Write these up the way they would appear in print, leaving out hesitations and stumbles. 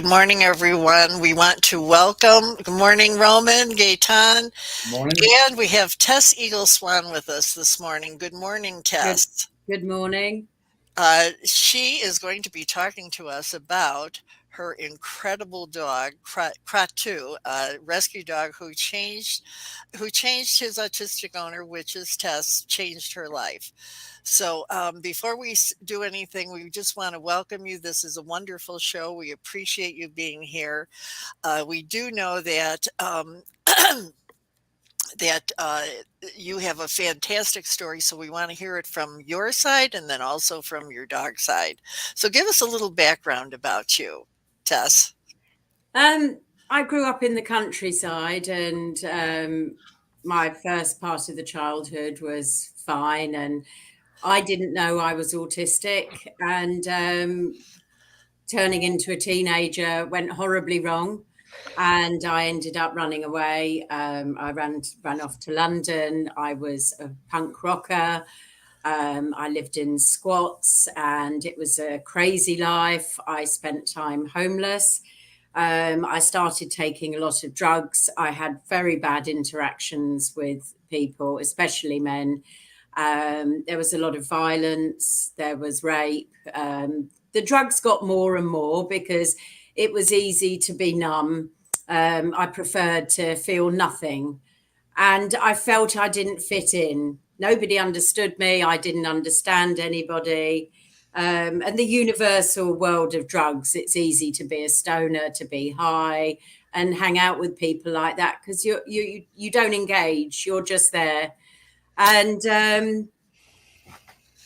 morning, everyone. We want to welcome, good morning, Roman, Gaetan, Morning. and we have Tess Eagle Swan with us this morning. Good morning, Good Tess. good morning. She is going to be talking to us about her incredible dog, Kratu, a rescue dog who changed his autistic owner, which is Tess, changed her life. So, before we do anything, we just want to welcome you. This is a wonderful show. We appreciate you being here. We do know that that you have a fantastic story, so we want to hear it from your side and then also from your dog side. So, give us a little background about you, Tess. I grew up in the countryside, and my first part of the childhood was fine, and I didn't know I was autistic. And turning into a teenager went horribly wrong, and I ended up running away. I ran off to London. I was a punk rocker. I lived in squats, and it was a crazy life. I spent time homeless. I started taking a lot of drugs. I had very bad interactions with people, especially men. There was a lot of violence, there was rape. The drugs got more and more because it was easy to be numb. I preferred to feel nothing. And I felt I didn't fit in. Nobody understood me. I didn't understand anybody. And the universal world of drugs, it's easy to be a stoner, to be high, and hang out with people like that because you don't engage. You're just there. And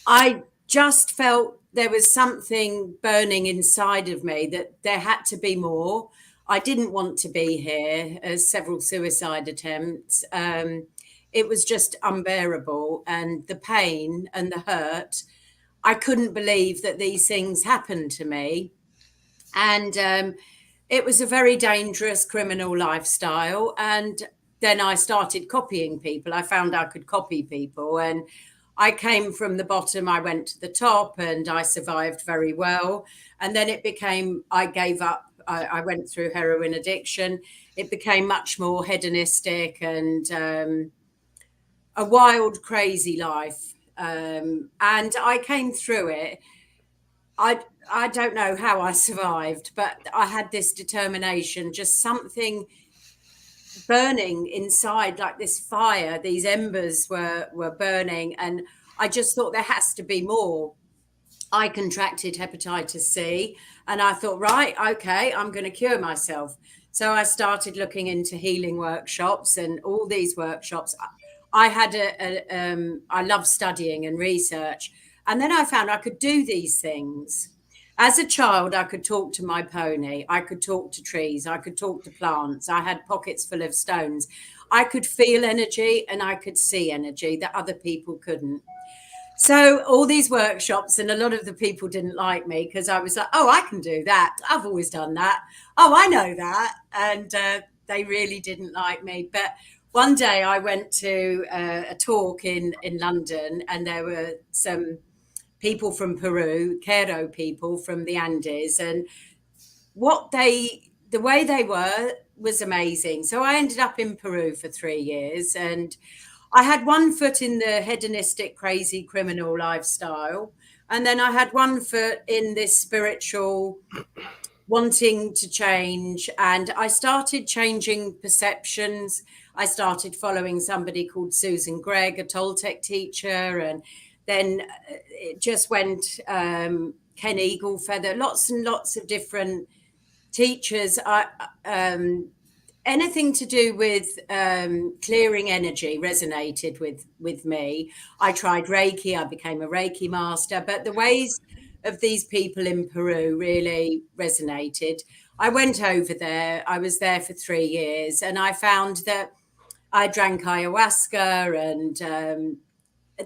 I just felt there was something burning inside of me that there had to be more. I didn't want to be here, several suicide attempts. It was just unbearable. And the pain and the hurt, I couldn't believe that these things happened to me. And it was a very dangerous criminal lifestyle. And then I started copying people. I found I could copy people. And I came from the bottom, I went to the top, and I survived very well. And then it became, I gave up. I went through heroin addiction. It became much more hedonistic and a wild, crazy life. And I came through it. I don't know how I survived, but I had this determination, just something burning inside, like this fire. These embers were burning, and I just thought there has to be more. I contracted hepatitis C, and I thought, right, okay, I'm going to cure myself. So I started looking into healing workshops and all these workshops. I had I love studying and research, and then I found I could do these things. As a child, I could talk to my pony. I could talk to trees. I could talk to plants. I had pockets full of stones. I could feel energy and I could see energy that other people couldn't. So all these workshops, and a lot of the people didn't like me because I was like, oh, I can do that. I've always done that. Oh, I know that. And they really didn't like me. But one day I went to a talk in London, and there were some people from Peru, Quero people from the Andes, and the way they were was amazing. So I ended up in Peru for 3 years, and I had one foot in the hedonistic, crazy criminal lifestyle. And then I had one foot in this spiritual wanting to change. And I started changing perceptions. I started following somebody called Susan Gregg, a Toltec teacher. And then it just went Ken Eaglefeather, lots and lots of different teachers. Anything to do with clearing energy resonated with me. I tried Reiki. I became a Reiki master, but the ways of these people in Peru really resonated. I went over there. I was there for 3 years, and I found that I drank ayahuasca, and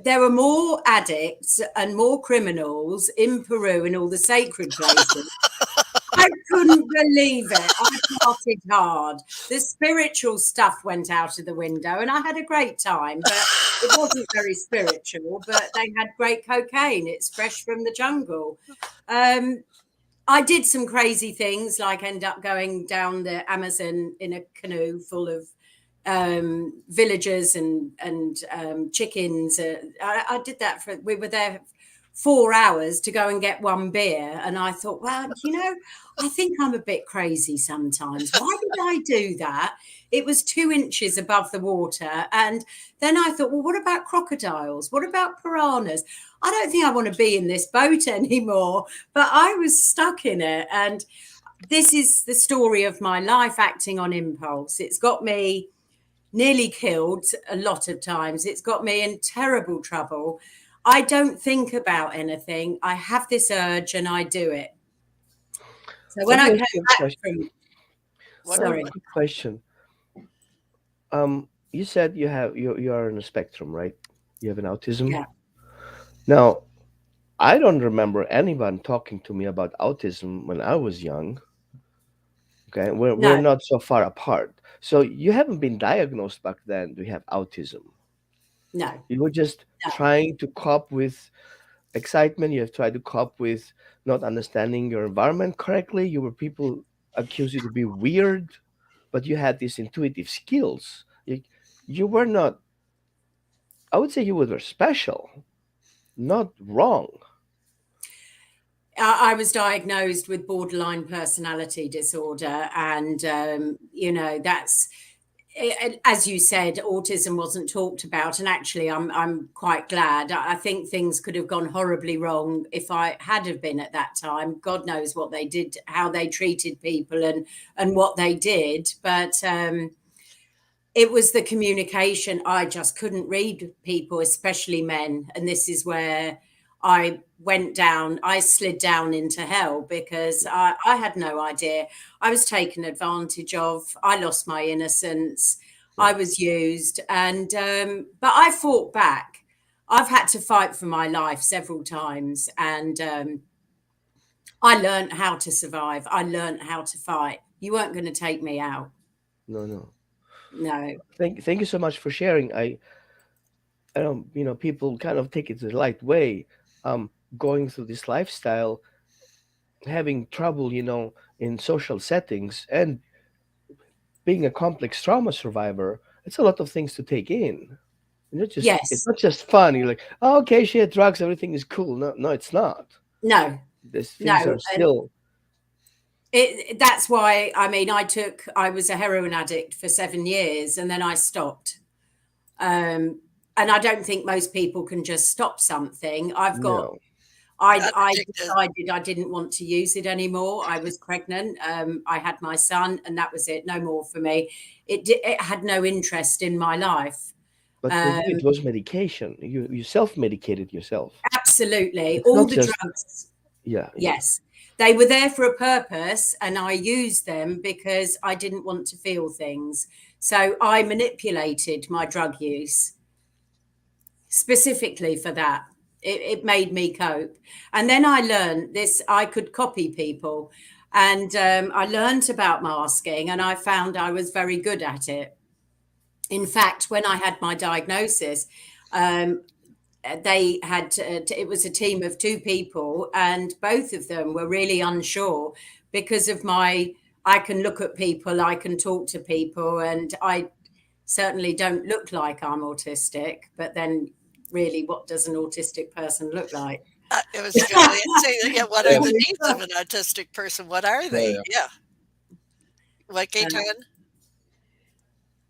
there were more addicts and more criminals in Peru in all the sacred places. I couldn't believe it. I partied hard. The spiritual stuff went out of the window, and I had a great time, but it wasn't very spiritual. But they had great cocaine. It's fresh from the jungle. I did some crazy things, like end up going down the Amazon in a canoe full of villagers and chickens. I did that we were there 4 hours to go and get one beer, and I thought, well, I think I'm a bit crazy sometimes. Why did I do that? It was 2 inches above the water, and then I thought, well, what about crocodiles? What about piranhas? I don't think I want to be in this boat anymore. But I was stuck in it, and this is the story of my life, acting on impulse. It's got me nearly killed a lot of times. It's got me in terrible trouble. I don't think about anything. I have this urge and I do it. So when I came back from, sorry, quick question. You said you are on a spectrum, right? You have an autism. Yeah. Now, I don't remember anyone talking to me about autism when I was young. Okay, we're not so far apart. So you haven't been diagnosed back then to have autism. No. You were just trying to cope with excitement. You have tried to cope with not understanding your environment correctly. People accuse you to be weird, but you had these intuitive skills. You were not. I would say you were special, not wrong. I was diagnosed with borderline personality disorder, and that's, as you said, autism wasn't talked about, and actually I'm quite glad. I think things could have gone horribly wrong if I had have been at that time. God knows what they did, how they treated people, and what they did, but it was the communication. I just couldn't read people, especially men, and this is where I slid down into hell, because I had no idea. I was taken advantage of. I lost my innocence. I was used. And but I fought back. I've had to fight for my life several times. And I learned how to survive. I learned how to fight. You weren't going to take me out. No. Thank you so much for sharing. I don't, people kind of take it the light way. Going through this lifestyle, having trouble, in social settings, and being a complex trauma survivor, it's a lot of things to take in. It's not just fun. You're like, oh, okay, she had drugs, everything is cool. No, it's not. No. These things are still. That's why, I was a heroin addict for 7 years, and then I stopped. And I don't think most people can just stop something. I decided I didn't want to use it anymore. I was pregnant. I had my son, and that was it. No more for me. It had no interest in my life. But for you, it was medication. You self-medicated yourself. Absolutely. All the drugs. Yeah. Yes. They were there for a purpose, and I used them because I didn't want to feel things. So I manipulated my drug use specifically for that. It made me cope. And then I learned this, I could copy people. And I learned about masking, and I found I was very good at it. In fact, when I had my diagnosis, they had it was a team of 2 people, and both of them were really unsure because of I can look at people, I can talk to people, and I certainly don't look like I'm autistic. But then really, what does an autistic person look like? I was going to say, what are the needs of an autistic person? What are they? Yeah. What, Gaetan?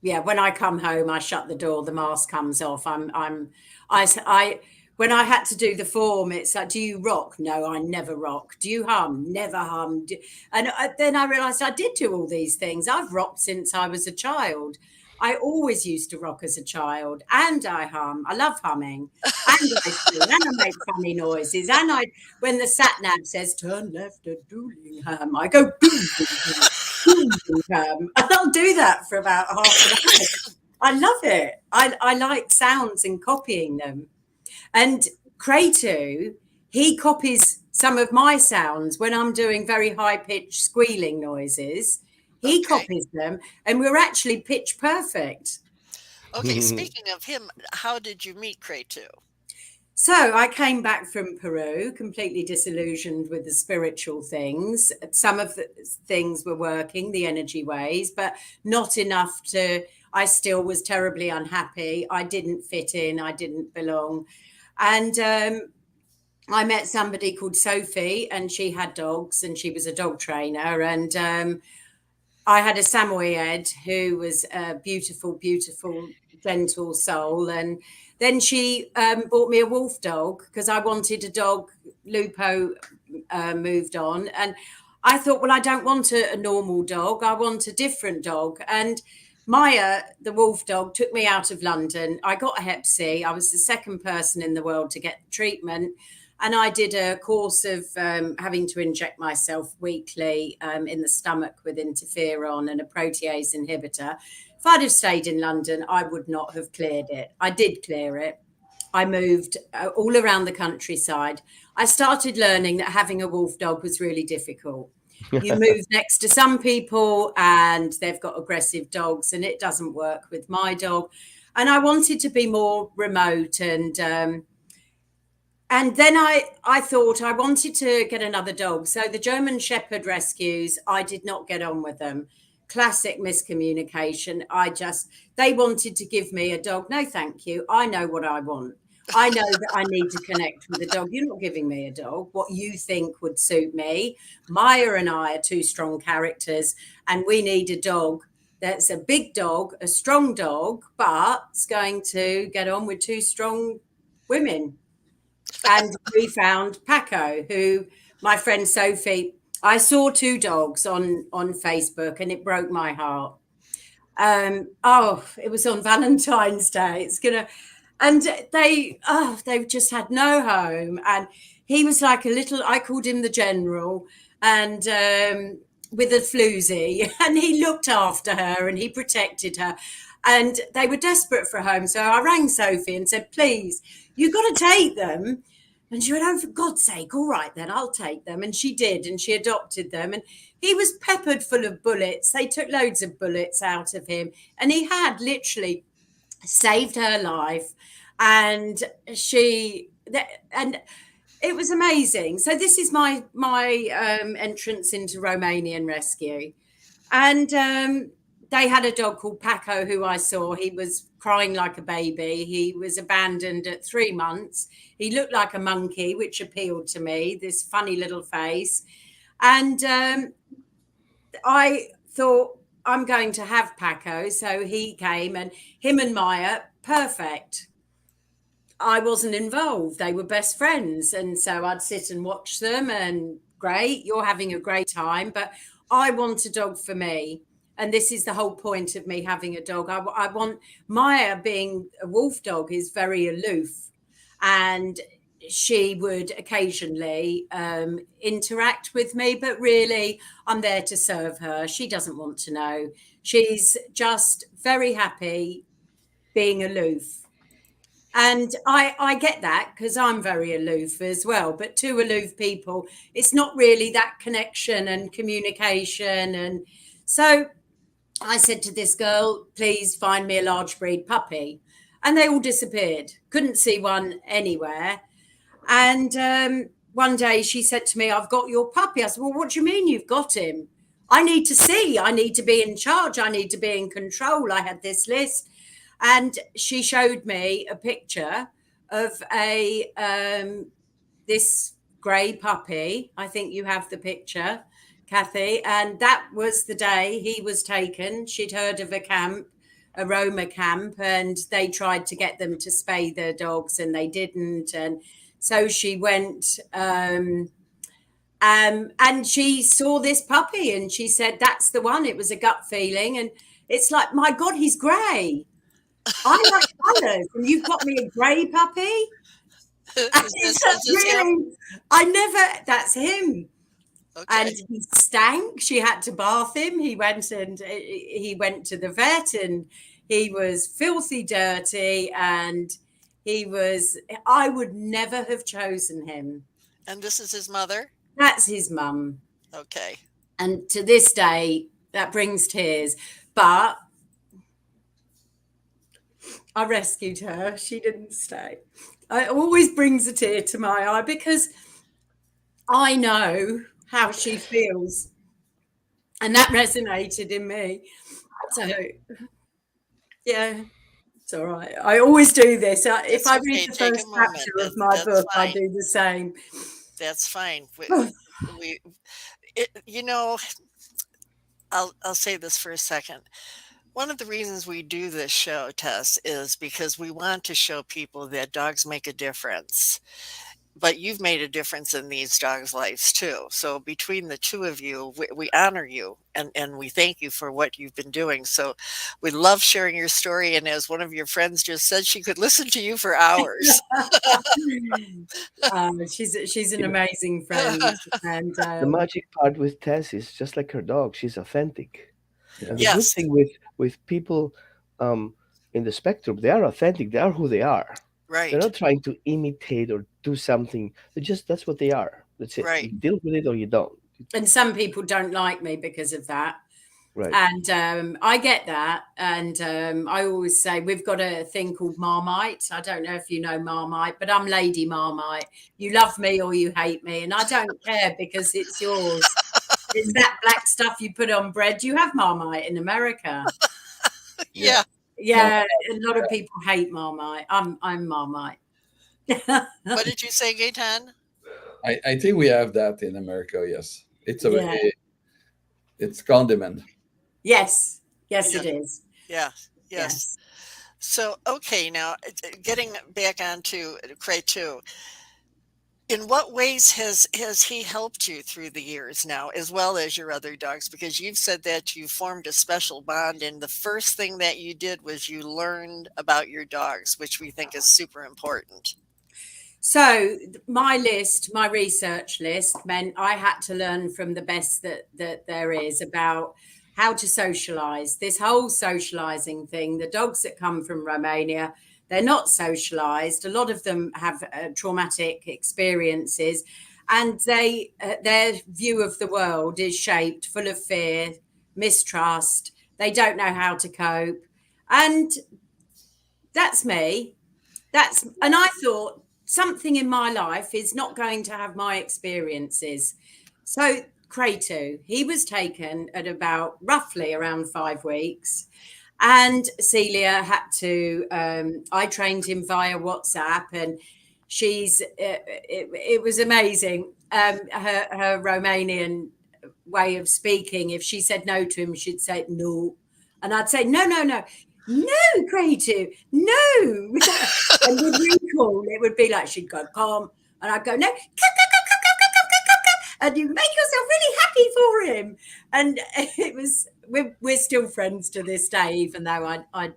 Yeah, when I come home, I shut the door, the mask comes off. I when I had to do the form, it's like, do you rock? No, I never rock. Do you hum? Never hum. And then I realized I did do all these things. I've rocked since I was a child. I always used to rock as a child, and I hum. I love humming, and I sing, and I make funny noises. And when the sat nav says turn left at Doolingham, I go Doolingham, and I'll do that for about half an hour. I love it. I like sounds and copying them. And Kratu, he copies some of my sounds when I'm doing very high pitched squealing noises. He copies them, and we're actually pitch perfect. Okay, speaking of him, how did you meet Kratu? So I came back from Peru completely disillusioned with the spiritual things. Some of the things were working, the energy ways, but not enough to. I still was terribly unhappy. I didn't fit in. I didn't belong. And I met somebody called Sophie, and she had dogs, and she was a dog trainer. And I had a Samoyed who was a beautiful, beautiful, gentle soul. And then she bought me a wolf dog because I wanted a dog. Lupo moved on. And I thought, well, I don't want a normal dog. I want a different dog. And Maya, the wolf dog, took me out of London. I got a Hep C. I was the second person in the world to get treatment. And I did a course of having to inject myself weekly in the stomach with interferon and a protease inhibitor. If I'd have stayed in London, I would not have cleared it. I did clear it. I moved all around the countryside. I started learning that having a wolf dog was really difficult. You move next to some people and they've got aggressive dogs, and it doesn't work with my dog. And I wanted to be more remote, and then I thought I wanted to get another dog. So the German Shepherd rescues, I did not get on with them. Classic miscommunication. They wanted to give me a dog. No, thank you. I know what I want. I know that I need to connect with a dog. You're not giving me a dog. What you think would suit me. Maya and I are two strong characters, and we need a dog that's a big dog, a strong dog, but it's going to get on with two strong women. And we found Paco, who my friend Sophie, I saw two dogs on Facebook, and it broke my heart. It was on Valentine's Day. And they've just had no home. And he was like I called him the general, and with a floozy, and he looked after her and he protected her. And they were desperate for a home. So I rang Sophie and said, please, you've got to take them. And she went, oh, for God's sake, all right, then I'll take them. And she did, and she adopted them. And he was peppered full of bullets. They took loads of bullets out of him. And he had literally saved her life. And it was amazing. So this is my entrance into Romanian rescue. And they had a dog called Paco, who I saw. He was crying like a baby. He was abandoned at 3 months. He looked like a monkey, which appealed to me, this funny little face. And I thought, I'm going to have Paco. So he came, and him and Maya, perfect. I wasn't involved. They were best friends. And so I'd sit and watch them, and great, you're having a great time. But I want a dog for me. And this is the whole point of me having a dog. I want Maya, being a wolf dog, is very aloof. And she would occasionally interact with me, but really I'm there to serve her. She doesn't want to know. She's just very happy being aloof. And I get that because I'm very aloof as well. But two aloof people, it's not really that connection and communication. And so I said to this girl, please find me a large breed puppy. And they all disappeared. Couldn't see one anywhere. And one day she said to me, I've got your puppy. I said, well, what do you mean you've got him? I need to see. I need to be in charge. I need to be in control. I had this list. And she showed me a picture of this grey puppy. I think you have the picture, Kathy. And that was the day he was taken. She'd heard of a camp, a Roma camp, and they tried to get them to spay their dogs, and they didn't. And so she went and she saw this puppy, and she said, that's the one. It was a gut feeling. And it's like, my God, he's grey. I like colours, and you've got me a grey puppy. That's him. Okay. And he stank. She had to bath him. He went to the vet, and he was filthy dirty, and I would never have chosen him. And this is his mother? That's his mum. Okay. And to this day, that brings tears. But I rescued her. She didn't stay. It always brings a tear to my eye because I know how she feels, and that resonated in me. So, yeah, it's all right. I always do this. If It's I read okay. the Take a first moment. chapter of my That's book, I fine. do the same. That's fine. We you know, I'll say this for a second. One of the reasons we do this show, Tess, is because we want to show people that dogs make a difference. But you've made a difference in these dogs' lives too. So between the two of you, we honor you and we thank you for what you've been doing. So we love sharing your story. And as one of your friends just said, she could listen to you for hours. She's an You know, amazing friend, and the magic part with Tess is just like her dog, she's authentic. And the good Yes, thing with people um, in the spectrum, they are authentic. They are who they are. They're right, not trying to imitate or do something. They just that's what they are. That's it. right. You deal with it or you don't. some people don't like me because of that. Right. And I get that. And I always say we've got a thing called Marmite. I don't know if you know Marmite, but I'm Lady Marmite. You love me or you hate me, and I don't care because it's yours. It's that black stuff you put on bread. You have Marmite in America. Yeah. Yeah. Mom, Yeah, a lot of people hate Marmite. I'm Marmite. What did you say, Gaetan? I think we have that in America. Yes, Yeah. it's condiment. Yes. Yes, Yeah, it is. yeah, yes. Yes. So, okay, now getting back onto Kratu, in what ways has he helped you through the years now, as well as your other dogs? Because you've said that you formed a special bond, and the first thing that you did was you learned about your dogs, which we think is super important. So my research list meant I had to learn from the best that there is about how to socialize. This whole socializing thing, the dogs that come from Romania, they're not socialized. A lot of them have traumatic experiences, and their view of the world is shaped full of fear, mistrust. They don't know how to cope, and that's me. And I thought something in my life is not going to have my experiences. So Kratu, he was taken at about roughly around 5 weeks. And Celia had to, I trained him via WhatsApp, and it was amazing. Her Romanian way of speaking, if she said no to him, she'd say no. And I'd say, no, no, no, no, Kratu, no. And with recall, it would be like she'd go, come. And I'd go, no, and you make yourself really happy for him. And it was, we're still friends to this day, even though I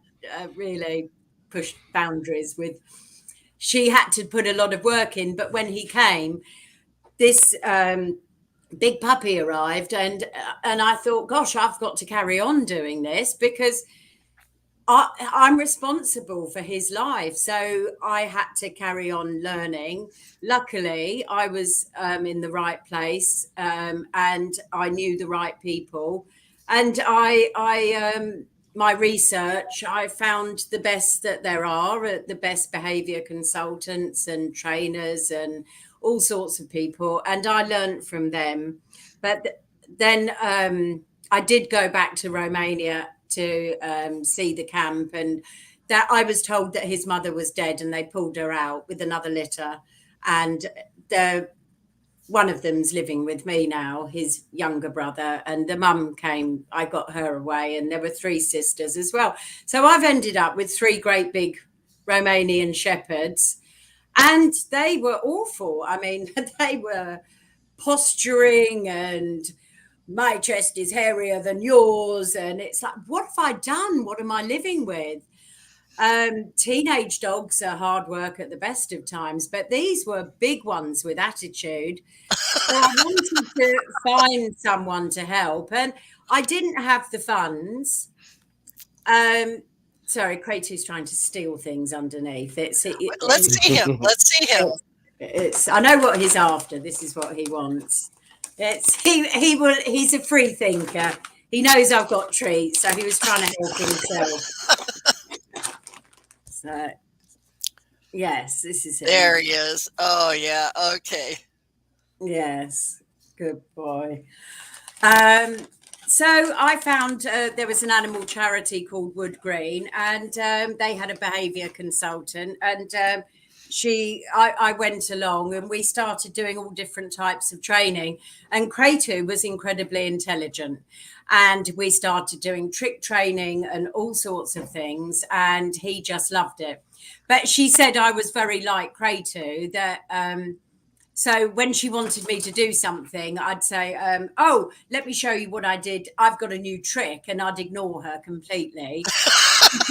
really pushed boundaries with, she had to put a lot of work in. But when he came, this big puppy arrived, and I thought, gosh, I've got to carry on doing this because I'm responsible for his life. So I had to carry on learning. Luckily, I was in the right place, and I knew the right people. And my research, I found the best that there are, the best behavior consultants and trainers and all sorts of people. And I learned from them. But then I did go back to Romania to see the camp, and that I was told that his mother was dead, and they pulled her out with another litter, and one of them's living with me now, his younger brother, and the mum came, I got her away, and there were 3 sisters as well. So I've ended up with 3 great big Romanian shepherds, and they were awful. I mean, they were posturing and my chest is hairier than yours. And it's like, what have I done? What am I living with? Teenage dogs are hard work at the best of times, but these were big ones with attitude. So I wanted to find someone to help, and I didn't have the funds. Sorry, Kratu's trying to steal things underneath. Let's see him. Let's see him. I know what he's after. This is what he wants. He's a free thinker. He knows I've got treats, so he was trying to help himself. So Yes, this is him. There he is. Oh, yeah. Okay. Yes, good boy. So I found there was an animal charity called Wood Green, and they had a behaviour consultant, and I went along, and we started doing all different types of training. And Kratu was incredibly intelligent, and we started doing trick training and all sorts of things, and he just loved it. But she said I was very like Kratu, that so when she wanted me to do something, I'd say, oh, let me show you what I did. I've got a new trick, and I'd ignore her completely.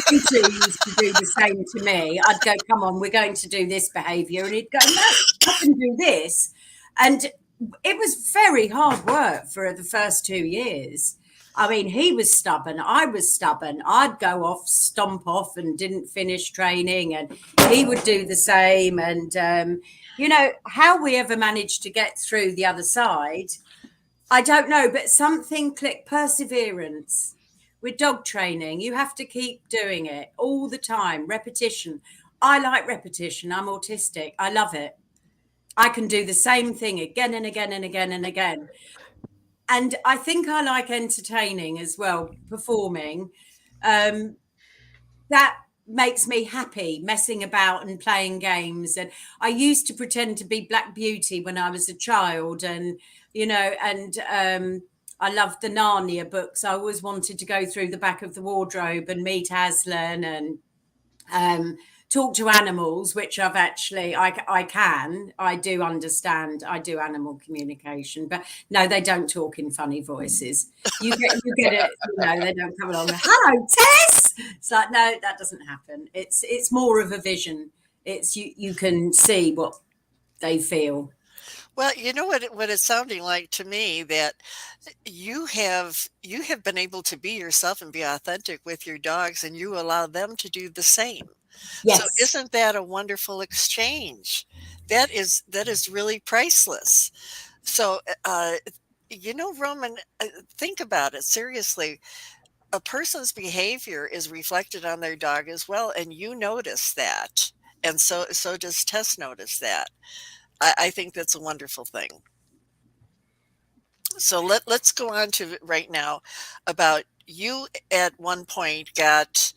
She used to do the same to me. I'd go, come on, we're going to do this behaviour. And he'd go, no, I can do this. And it was very hard work for the first 2 years. I mean, he was stubborn. I was stubborn. I'd go off, stomp off, and didn't finish training. And he would do the same. And, how we ever managed to get through the other side, I don't know. But something clicked. Perseverance. With dog training, you have to keep doing it all the time. Repetition. I like repetition. I'm autistic. I love it. I can do the same thing again and again and again and again. And I think I like entertaining as well, performing. That makes me happy, messing about and playing games. And I used to pretend to be Black Beauty when I was a child, and I loved the Narnia books. I always wanted to go through the back of the wardrobe and meet Aslan and talk to animals, which I do understand. I do animal communication, but no, they don't talk in funny voices. You get it. They don't come along. Hello, Tess. It's like, no, that doesn't happen. It's more of a vision. It's you can see what they feel. Well, you know what it's sounding like to me, that you have been able to be yourself and be authentic with your dogs, and you allow them to do the same. So Yes. isn't that a wonderful exchange? That is really priceless. So Roman, think about it seriously. A person's behavior is reflected on their dog as well, and you notice that. And so does Tess notice that. I think that's a wonderful thing. So let's go on to right now about you at one point got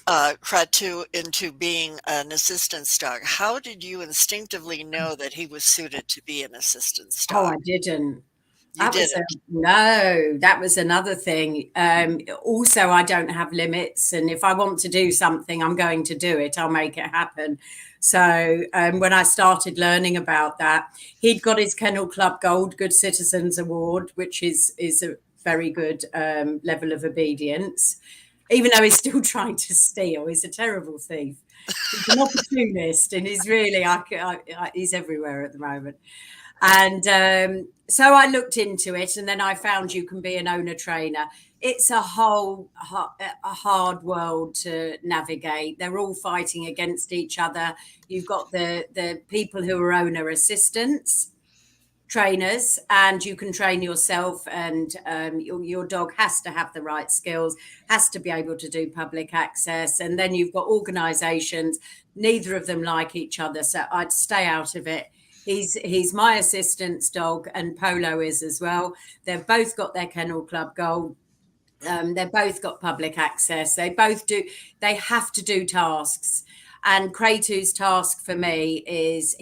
Kratu into being an assistance dog. How did you instinctively know that he was suited to be an assistance Oh, dog? I didn't. You didn't. That was another thing. Also, I don't have limits, and if I want to do something, I'm going to do it. I'll make it happen. So when I started learning about that, he'd got his Kennel Club Gold Good Citizens Award, which is a very good level of obedience, even though he's still trying to steal. He's a terrible thief. He's an opportunist, and he's really he's everywhere at the moment. And so I looked into it, and then I found you can be an owner trainer. It's a hard world to navigate. They're all fighting against each other. You've got the people who are owner assistants, trainers, and you can train yourself, and your dog has to have the right skills, has to be able to do public access. And then you've got organizations. Neither of them like each other, so I'd stay out of it. He's my assistant's dog, and Polo is as well. They've both got their Kennel Club Gold. They've both got public access. They have to do tasks. And Kratu's task for me is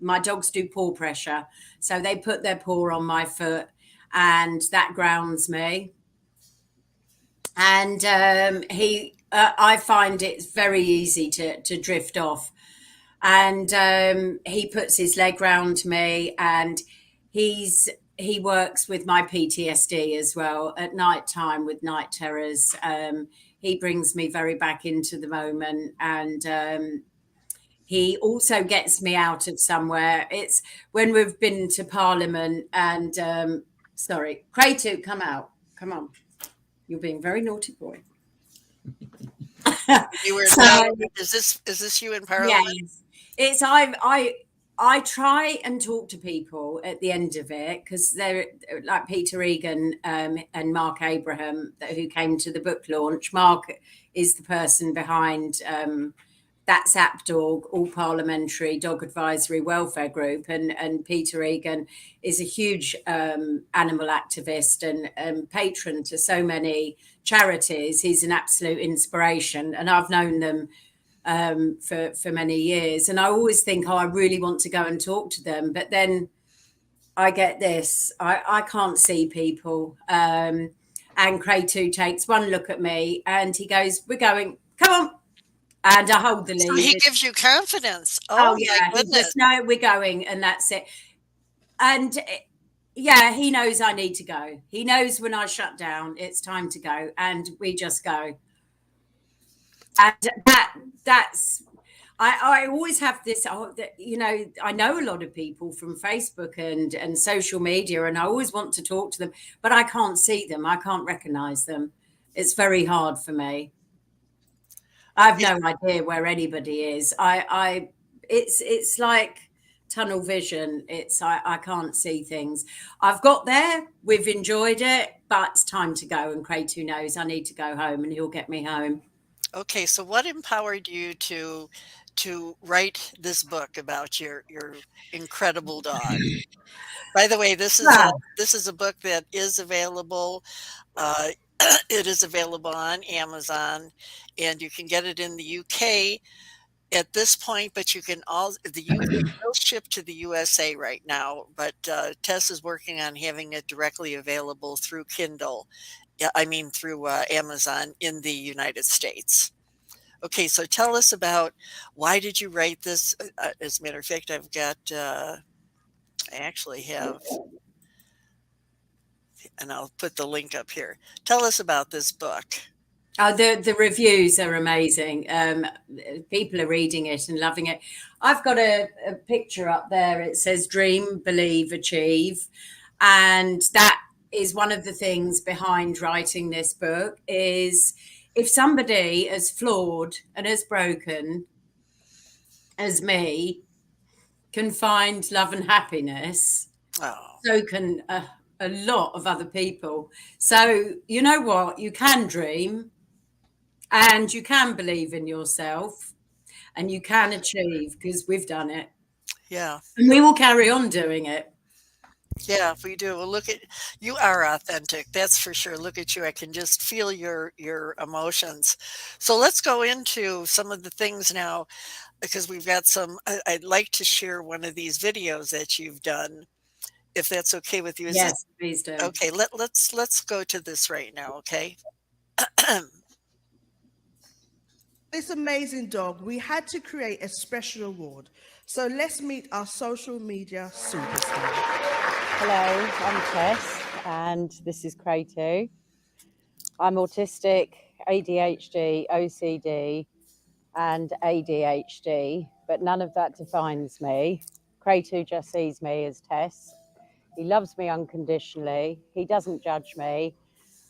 my dogs do paw pressure. So they put their paw on my foot, and that grounds me. And I find it's very easy to drift off. And he puts his leg round me, and he works with my PTSD as well at night time with night terrors. He brings me very back into the moment, and he also gets me out of somewhere. It's when we've been to Parliament, and sorry, Kratu, come out. Come on. You're being very naughty boy. You were is this you in Parliament? Yes. It's I try and talk to people at the end of it, because they're like Peter Egan and Mark Abraham, who came to the book launch. Mark is the person behind that's AppDog, All Parliamentary Dog Advisory Welfare Group, and Peter Egan is a huge animal activist and patron to so many charities. He's an absolute inspiration, and I've known them for many years. And I always think, oh, I really want to go and talk to them, but then I get this: I can't see people. And Kratu takes one look at me, and he goes, "We're going. Come on." And I hold the So lead. he gives you confidence. Oh, Oh, yeah. my He goodness. just, no, we're going, and that's it. And yeah, he knows I need to go. He knows when I shut down, it's time to go, and we just go. And that's. I always have this, you know, I know a lot of people from Facebook and social media, and I always want to talk to them, but I can't see them. I can't recognize them. It's very hard for me. I have no idea where anybody is. It's like tunnel vision. I can't see things. I've got there. We've enjoyed it, but it's time to go. And Kratu knows I need to go home, and he'll get me home. Okay, so what empowered you to write this book about your incredible dog? By the way, this is a book that is available. Uh, it is available on Amazon, and you can get it in the UK at this point. But you can the UK will ship to the USA right now. But Tess is working on having it directly available through Kindle. I mean through Amazon in the United States. Okay, so tell us about why did you write this? As a matter of fact, I've got, I actually have, and I'll put the link up here. Tell us about this book. Oh, the reviews are amazing. People are reading it and loving it. I've got a picture up there. It says dream, believe, achieve. And that is one of the things behind writing this book is if somebody as flawed and as broken as me can find love and happiness, Oh, so can a lot of other people. So you know what? You can dream and you can believe in yourself and you can achieve because we've done it. yeah. And we will carry on doing it. Yeah, we do. Well, look at you are authentic. That's for sure. Look at you. I can just feel your emotions. So let's go into some of the things now because we've got some I'd like to share one of these videos that you've done if that's okay with you. Is this Yes, please do. okay? Let's go to this right now, okay? This amazing dog, we had to create a special award. So let's meet our social media superstar. Hello, I'm Tess, and this is Kratu. I'm autistic, ADHD, OCD, and ADHD, but none of that defines me. Kratu just sees me as Tess. He loves me unconditionally. He doesn't judge me,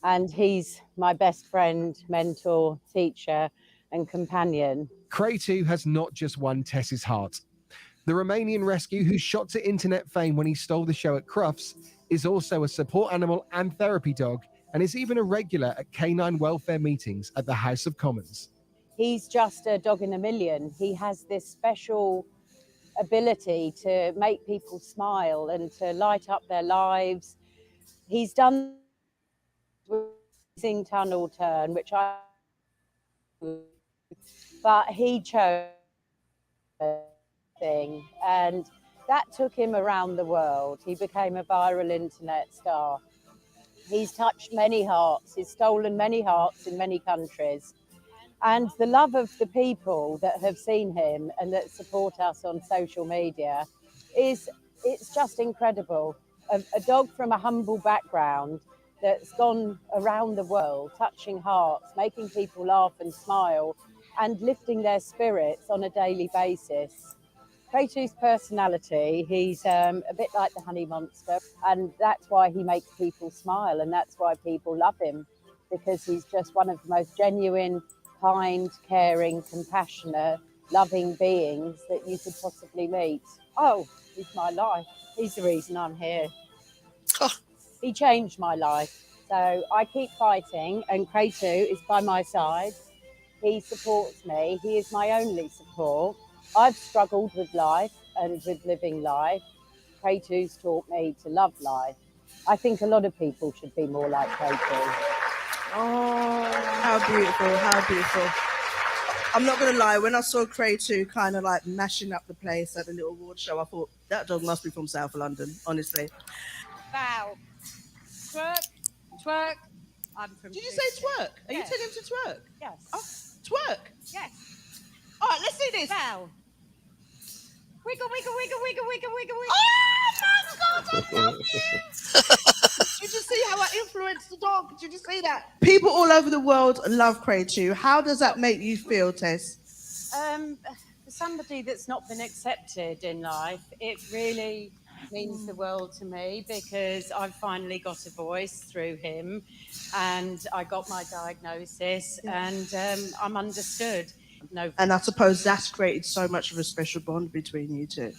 and he's my best friend, mentor, teacher, and companion. Kratu has not just won Tess's heart. The Romanian rescue who shot to internet fame when he stole the show at Crufts is also a support animal and therapy dog, and is even a regular at canine welfare meetings at the House of Commons. He's just a dog in a million. He has this special ability to make people smile and to light up their lives. He's done the tunnel turn, which but he chose thing, and that took him around the world. He became a viral internet star. He's touched many hearts. He's stolen many hearts in many countries. And the love of the people that have seen him and that support us on social media it's just incredible. A dog from a humble background that's gone around the world, touching hearts, making people laugh and smile, and lifting their spirits on a daily basis. Kratu's personality, he's a bit like the honey monster, and that's why he makes people smile, and that's why people love him, because he's just one of the most genuine, kind, caring, compassionate, loving beings that you could possibly meet. Oh, he's my life. He's the reason I'm here. Oh. He changed my life. So I keep fighting, and Kratu is by my side. He supports me. He is my only support. I've struggled with life and with living life. Kratu's taught me to love life. I think a lot of people should be more like Kratu. Oh, how beautiful, how beautiful. I'm not going to lie, when I saw Kratu kind of like mashing up the place at the little award show, I thought, that dog must be from South London, honestly. Bow. Twerk. Twerk. I'm from Did you say twerk? Are you Yes. telling him to twerk? Yes. Oh, twerk. Yes. All right, let's do this. Bow. Wiggle, wiggle, wiggle, wiggle, wiggle, wiggle, wiggle. Oh my God, I love you. Did you see how I influenced the dog? Did you see that? People all over the world love Kratu. How does that make you feel, Tess? For somebody that's not been accepted in life, it really means the world to me, because I've finally got a voice through him, and I got my diagnosis, and I'm understood. No. And I suppose that's created so much of a special bond between you two.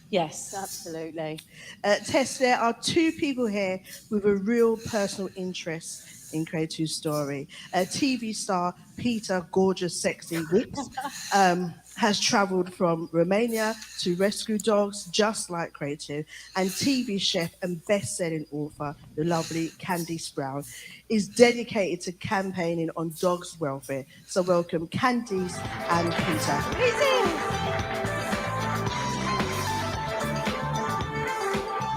Yes, absolutely. Tess, there are two people here with a real personal interest in Kratu's story. TV star Peter Gorgeous Sexy Wicks has travelled from Romania to rescue dogs just like Kratu, and TV chef and best-selling author, the lovely Candice Brown, is dedicated to campaigning on dogs' welfare. So welcome Candice and Peter.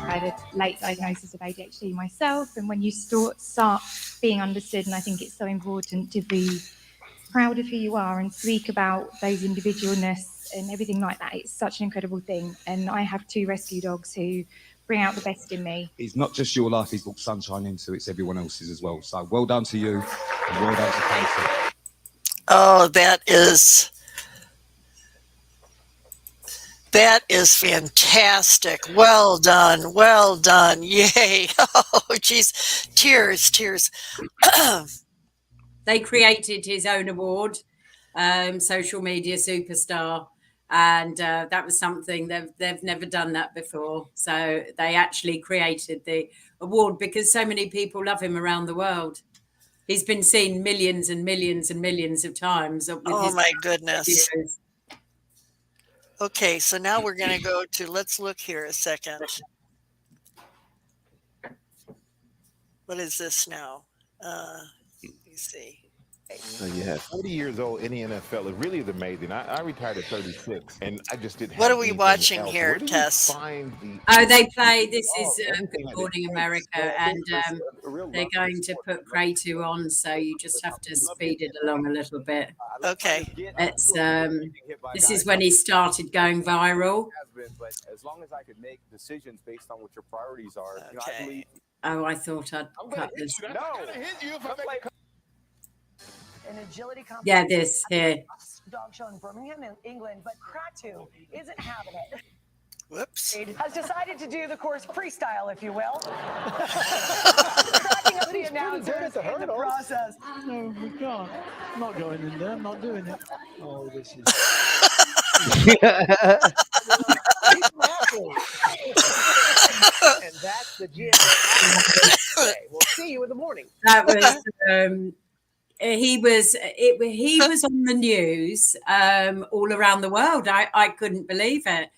I had a late diagnosis of ADHD myself, and when you start being understood, and I think it's so important to be proud of who you are and speak about those individualness and everything like that. It's such an incredible thing, and I have two rescue dogs who bring out the best in me. It's not just your life he's brought sunshine into, it's everyone else's as well. So well done to you, and well done to Casey. Oh, that is fantastic. Well done. Well done. Yay. Oh, geez. Tears. They created his own award, social media superstar, and that was something they've never done that before. So they actually created the award because so many people love him around the world. He's been seen millions and millions and millions of times. With Oh my goodness. Videos. Okay, so now we're going to go to, let's look here a second. What is this now? Let me see. So yeah, 40 years old in the NFL is really amazing. I retired at 36, and I just didn't. What are we watching here, Tess? They play. This is Good Morning America, and they're going to put Kratu on, so you just have to speed it along a little bit. Okay. It's this is when he started going viral. But as long as I could make decisions based on what your priorities are, okay. You know, I believe. Oh, I thought I'd cut this. No, I'm gonna hit you if I make an agility competition. Yeah, this here. Dog show in Birmingham, England, but Kratu isn't having it. Whoops. Has decided to do the course freestyle, if you will. Cracking up the announcers in the process. No, we can't. I'm not going in there. I'm not doing it. Oh, this is. And that's the gym. We'll see you in the morning. That was he was on the news all around the world. I couldn't believe it.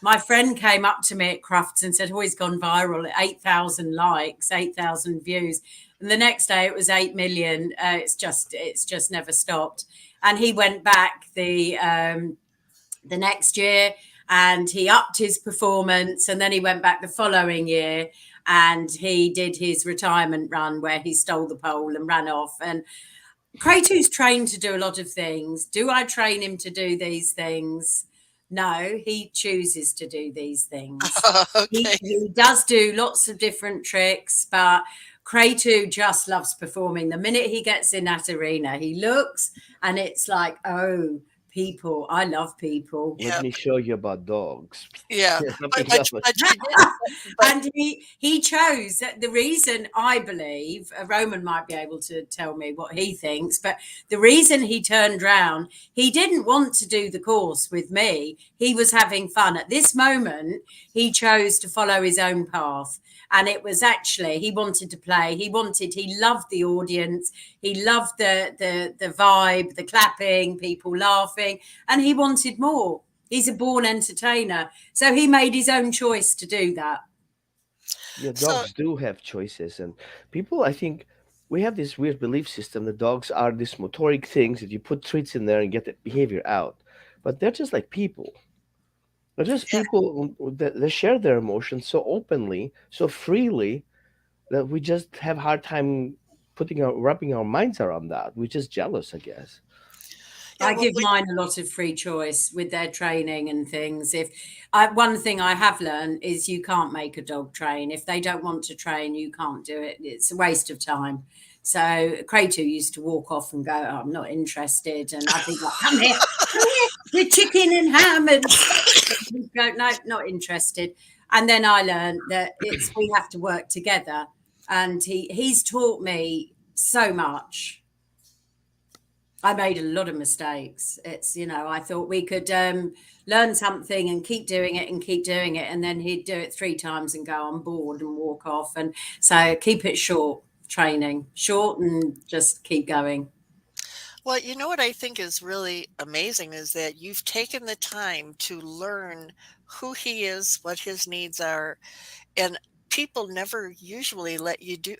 My friend came up to me at Crufts and said, "Oh, he's gone viral. 8,000 likes, 8,000 views." And the next day it was 8 million. It's just never stopped. And he went back the next year and he upped his performance. And then he went back the following year and he did his retirement run where he stole the pole and ran off. And Kratu's trained to do a lot of things. Do I train him to do these things? No, he chooses to do these things. Okay. He does do lots of different tricks, but Kratu just loves performing. The minute he gets in that arena, he looks and it's like, oh, people. I love people. Let Yeah, me show you about dogs. yeah, Something but else. you did, but And he chose that. The reason, I believe, Roman might be able to tell me what he thinks, but the reason he turned round, he didn't want to do the course with me. He was having fun. At this moment, he chose to follow his own path. And it was actually, he wanted to play. He loved the audience. He loved the vibe, the clapping, people laughing, and he wanted more. He's a born entertainer. So he made his own choice to do that. Yeah, so dogs do have choices, and people, I think, we have this weird belief system that dogs are these motoric things that you put treats in there and get the behavior out. But they're just like people. They're just yeah. people that they share their emotions so openly, so freely that we just have hard time wrapping our minds around that. We're just jealous, I guess. Yeah, I well, give mine a lot of free choice with their training and things. If one thing I have learned is you can't make a dog train. If they don't want to train, you can't do it. It's a waste of time. So Kratu used to walk off and go, oh, I'm not interested. And I'd be like, come here, the chicken and ham and stuff. And he'd go, no, not interested. And then I learned that we have to work together. And he's taught me so much. I made a lot of mistakes. I thought we could learn something and keep doing it and keep doing it. And then he'd do it 3 times and go, I'm bored, and walk off. And so keep it short, training, short, and just keep going. well, you know what I think is really amazing is that you've taken the time to learn who he is, what his needs are, and people never usually let you do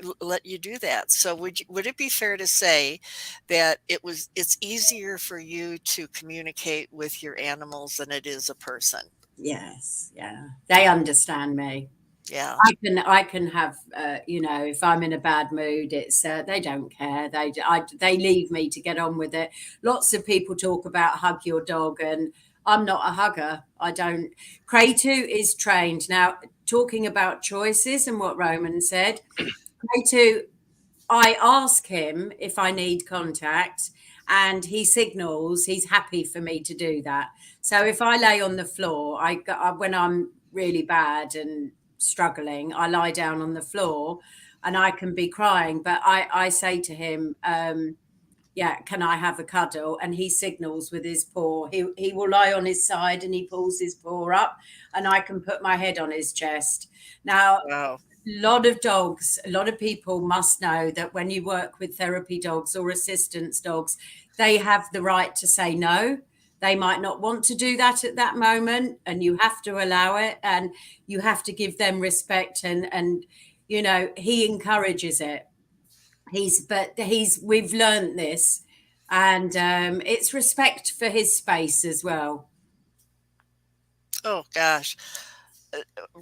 that. So would it be fair to say that it's easier for you to communicate with your animals than it is a person? Yes, yeah. They understand me. Yeah. I can have if I'm in a bad mood, it's they don't care. They leave me to get on with it. Lots of people talk about hug your dog, and I'm not a hugger. I don't. Kratu is trained now. Talking about choices and what Roman said, Kratu, I ask him if I need contact, and he signals he's happy for me to do that. So if I lay on the floor, when I'm really bad and struggling, I lie down on the floor, and I can be crying, but I say to him, yeah, can I have a cuddle? And he signals with his paw. He will lie on his side and he pulls his paw up, and I can put my head on his chest. Now, Wow. a lot of people must know that when you work with therapy dogs or assistance dogs, they have the right to say no. They might not want to do that at that moment, and you have to allow it, and you have to give them respect. And he encourages it. We've learned this, and it's respect for his space as well. Oh gosh.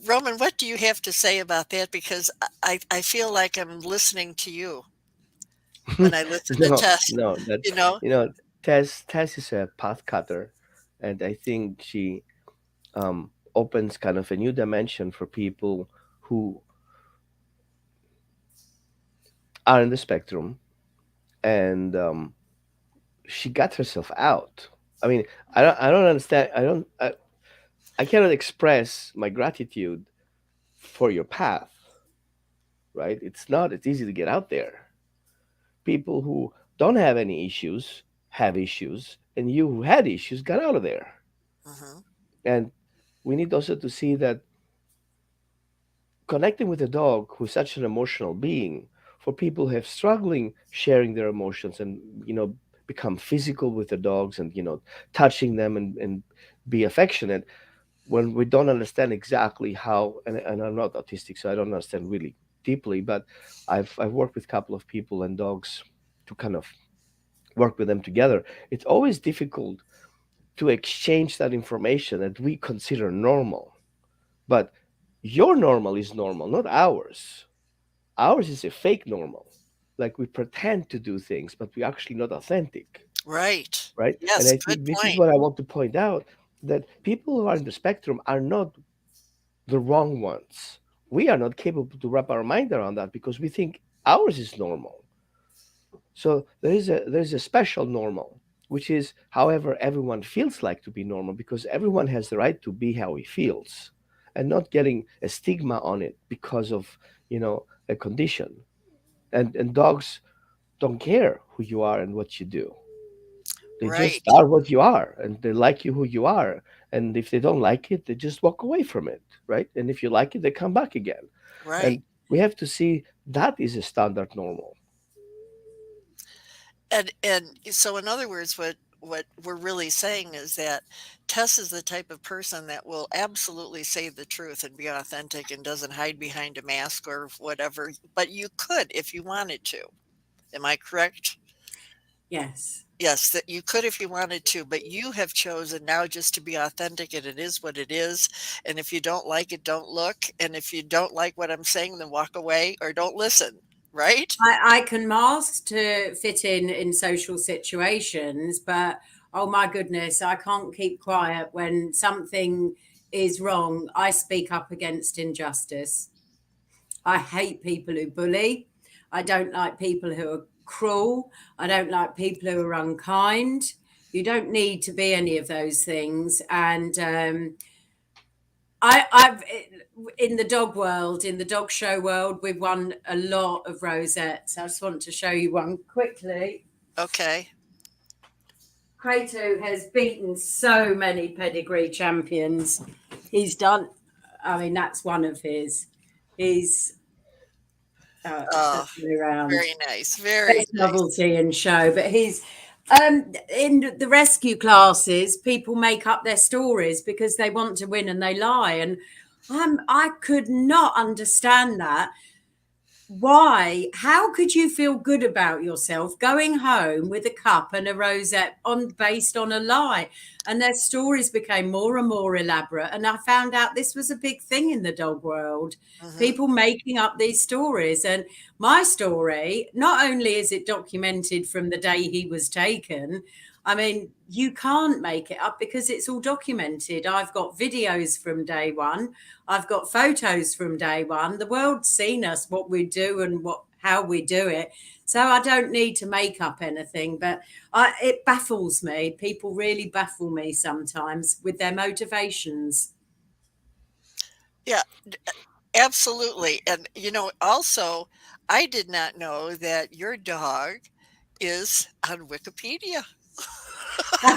Roman, what do you have to say about that? Because I feel like I'm listening to you when I listen to No, Tess, no, you know? Tess is a path cutter, and I think she opens kind of a new dimension for people who are in the spectrum, and she got herself out. I mean, I don't understand. I cannot express my gratitude for your path, right? It's easy to get out there. People who don't have any issues have issues, and you who had issues got out of there. Mhm. And we need also to see that connecting with a dog who's such an emotional being, for people who have struggling sharing their emotions and become physical with the dogs, and touching them and be affectionate, when we don't understand exactly how, and I'm not autistic, so I don't understand really deeply, but I've worked with a couple of people and dogs to kind of work with them together. It's always difficult to exchange that information that we consider normal. But your normal is normal, not ours. Ours is a fake normal. Like we pretend to do things, but we're actually not authentic, Right. right? And Yes, I good think this is point. what I want to point out, that people who are in the spectrum are not the wrong ones. We are not capable to wrap our mind around that because we think ours is normal. So there is a special normal, which is however everyone feels like to be normal, because everyone has the right to be how he feels and not getting a stigma on it because of, a condition. And dogs don't care who you are and what you do. They just Right. are what you are, and they like you who you are. And if they don't like it, they just walk away from it, right? And if you like it, they come back again. Right. And we have to see that is a standard normal. And so in other words, what we're really saying is that Tess is the type of person that will absolutely say the truth and be authentic and doesn't hide behind a mask or whatever, but you could if you wanted to. Am I correct? Yes. Yes, that you could if you wanted to, but you have chosen now just to be authentic and it is what it is. And if you don't like it, don't look. And if you don't like what I'm saying, then walk away or don't listen. Right? I can mask to fit in social situations, but oh my goodness, I can't keep quiet when something is wrong. I speak up against injustice. I hate people who bully. I don't like people who are cruel. I don't like people who are unkind. You don't need to be any of those things. And I've in the dog world, in the dog show world, we've won a lot of rosettes. I just want to show you one quickly. Okay. Kratu has beaten so many pedigree champions. He's done. I mean, that's one of his. He's Oh, around. very nice. Very Best nice. novelty and show, but he's in the rescue classes. People make up their stories because they want to win and they lie, and I could not understand that. Why? How could you feel good about yourself going home with a cup and a rosette based on a lie? And their stories became more and more elaborate. And I found out this was a big thing in the dog world. People making up these stories. And my story, not only is it documented from the day he was taken, I mean, you can't make it up because it's all documented. I've got videos from day one. I've got photos from day one. The world's seen us, what we do and how we do it. So I don't need to make up anything, but it baffles me. People really baffle me sometimes with their motivations. Yeah, absolutely. And also, I did not know that your dog is on Wikipedia. How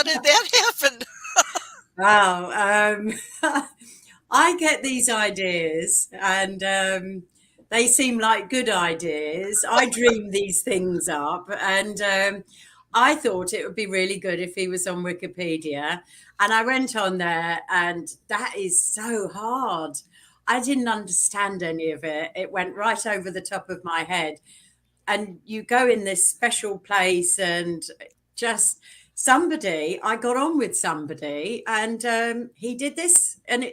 did that happen? Wow. I get these ideas and they seem like good ideas. I dream these things up and I thought it would be really good if he was on Wikipedia. And I went on there and that is so hard. I didn't understand any of it. It went right over the top of my head. And you go in this special place and just I got on with somebody and he did this and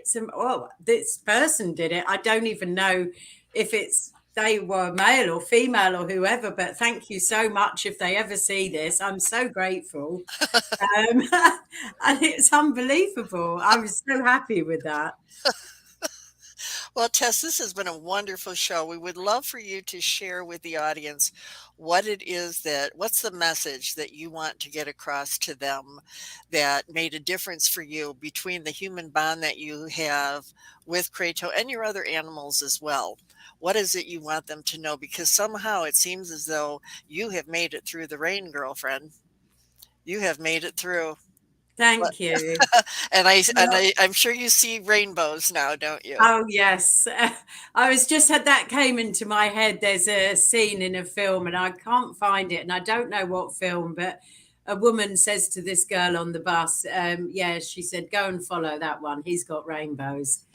this person did it. I don't even know if they were male or female or whoever, but thank you so much if they ever see this. I'm so grateful. And it's unbelievable. I was so happy with that. Well, Tess, this has been a wonderful show. We would love for you to share with the audience what's the message that you want to get across to them that made a difference for you between the human bond that you have with Kratu and your other animals as well. What is it you want them to know? Because somehow it seems as though you have made it through the rain, girlfriend. You have made it through. Thank you. I'm sure you see rainbows now, don't you? Oh yes, I was just had that came into my head. There's a scene in a film, and I can't find it, and I don't know what film, but a woman says to this girl on the bus, "Yeah," she said, "Go and follow that one. He's got rainbows."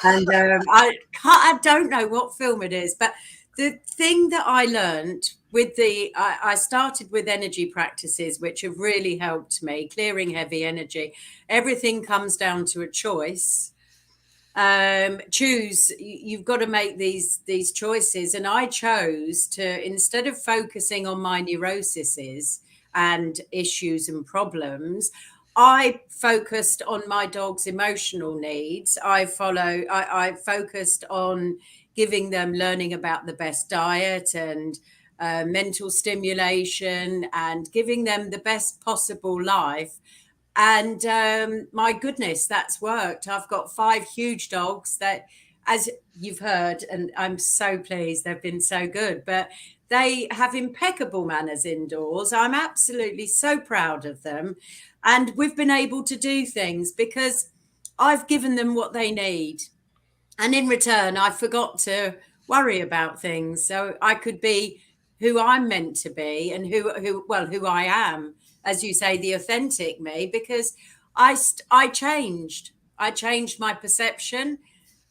And I don't know what film it is, but the thing that I learned I started with energy practices, which have really helped me clearing heavy energy. Everything comes down to a choice. You've got to make these choices, and I chose to, instead of focusing on my neuroses and issues and problems, I focused on my dog's emotional needs. I focused on giving them learning about the best diet and mental stimulation, and giving them the best possible life. And my goodness, that's worked. I've got 5 huge dogs that, as you've heard, and I'm so pleased, they've been so good, but they have impeccable manners indoors. I'm absolutely so proud of them. And we've been able to do things because I've given them what they need. And in return, I forgot to worry about things. So I could be who I'm meant to be and who I am, as you say, the authentic me, because I changed. I changed my perception,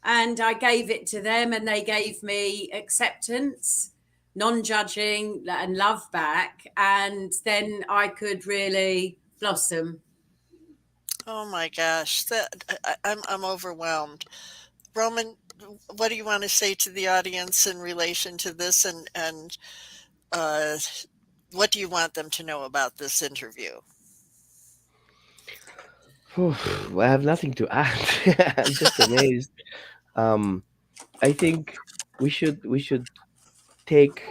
and I gave it to them, and they gave me acceptance, non-judging, and love back. And then I could really blossom. Oh my gosh, I'm overwhelmed. Roman, what do you want to say to the audience in relation to this, and uh, what do you want them to know about this interview? Well, I have nothing to add. I'm just amazed. Um, I think we should take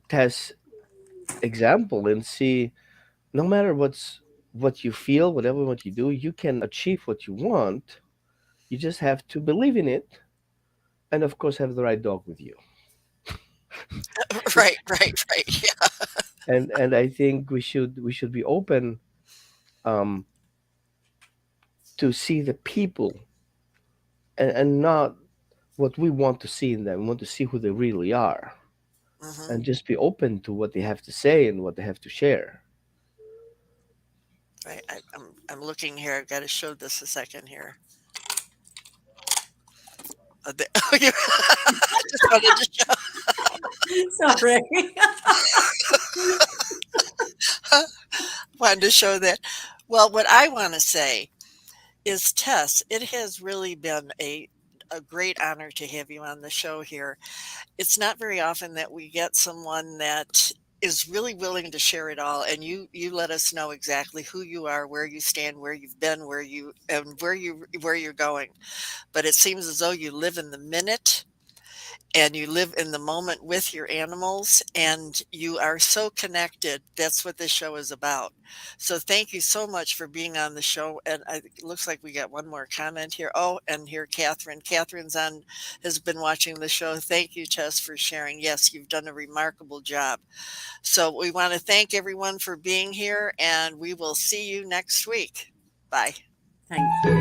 Tess' example and see, no matter what you feel, whatever what you do, you can achieve what you want. You just have to believe in it, and of course, have the right dog with you. Right, right, right. Yeah. And I think we should be open um, to see the people, and not what we want to see in them. We want to see who they really are, Hmm. and just be open to what they have to say and what they have to share. Right. I'm looking here. I've got to show this a second here. Oh, you just wanted to Sorry. wanted to show that. Well, what I want to say is, Tess, it has really been a great honor to have you on the show here. It's not very often that we get someone that is really willing to share it all, and you let us know exactly who you are, where you stand, where you've been, where you're going. But it seems as though you live in the minute, and you live in the moment with your animals, and you are so connected. That's what this show is about. So thank you so much for being on the show. And it looks like we got one more comment here. Oh, and here Catherine's on, has been watching the show. Thank you, Tess, for sharing. Yes, you've done a remarkable job. So we want to thank everyone for being here, and we will see you next week. Bye. Thank you.